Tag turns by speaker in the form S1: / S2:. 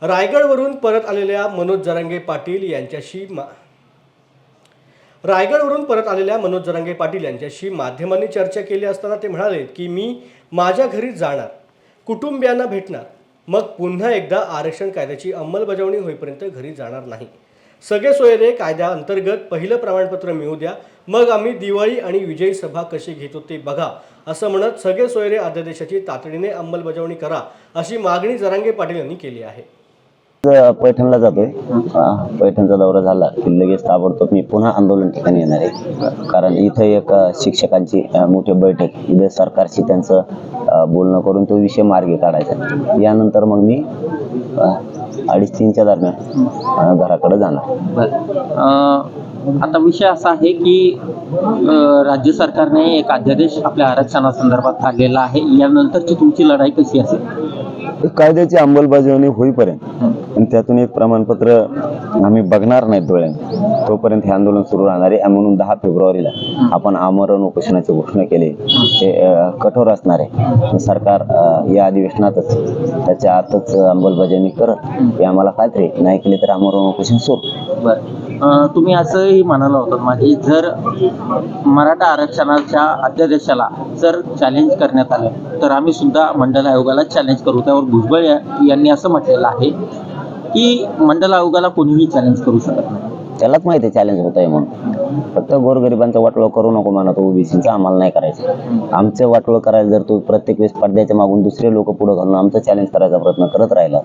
S1: रायगडवरून परत आलेल्या मनोज जरांगे पाटील यांच्याशी माध्यमांनी चर्चा केली असताना ते म्हणाले की मी माझ्या घरी जाणार, कुटुंबियांना भेटणार, मग पुन्हा एकदा आरक्षण कायद्याची अंमलबजावणी होईपर्यंत घरी जाणार नाही. सगळे सोयरे कायद्याअंतर्गत पहिलं प्रमाणपत्र मिळू द्या, मग आम्ही दिवाळी आणि विजयी सभा कशी घेतो ते बघा, असं म्हणत सगळे सोयरे अध्यादेशाची तातडीने अंमलबजावणी करा अशी मागणी जरांगे पाटील यांनी केली आहे.
S2: पैठणला जातोय. पैठणचा दौरा झाला की लगेच ताबडतोब मी पुन्हा आंदोलन ठिकाणी येणार आहे. कारण इथं एक शिक्षकांची मोठी बैठक, इथे सरकारशी त्यांचं बोलणं करून तो विषय मार्गी काढायचा. यानंतर मग मी 2:30-3च्या दरम्यान घराकडे जाणार.
S3: आता विषय असा आहे की राज्य सरकारने एक अध्यादेश आपल्या आरक्षणासंदर्भात काढलेला आहे. यानंतरची तुमची लढाई कशी असेल?
S2: कायद्याची अंमलबजावणी होईपर्यंत आणि त्यातून एक प्रमाणपत्र आम्ही बघणार नाही डोळ्याने, तोपर्यंत हे आंदोलन सुरू राहणार आहे. म्हणून 10 फेब्रुवारीला आपण आमरण उपोषणाची घोषणा केली. ते कठोर असणार आहे. सरकार या अधिवेशनातच त्याच्या आतच अंमलबजावणी करत, हे आम्हाला खात्री नाही केली तर आमरण उपोषण सुरू.
S3: बरं, तुम्ही असंही म्हणाला होतं माझे, जर मराठा आरक्षणाच्या अध्यादेशाला जर चॅलेंज करण्यात आलं तर आम्ही सुद्धा मंडल आयोगाला चॅलेंज करू. त्यावर भुजबळ यांनी असं म्हटलेलं आहे की मंडल आयोगाला कोणीही चॅलेंज करू शकत नाही.
S2: त्यालाच माहिती आहे चॅलेंज होत आहे म्हणून. फक्त गोरगरिबांचं वाटोळं करू नको म्हणत, ओबीसीचं आम्हाला नाही करायचं. आमचं वाटोळं करायला जर तो प्रत्येक वेळेस पडद्याच्या मागून दुसरे लोक पुढे घालून आमचं चॅलेंज करायचा प्रयत्न करत राहिला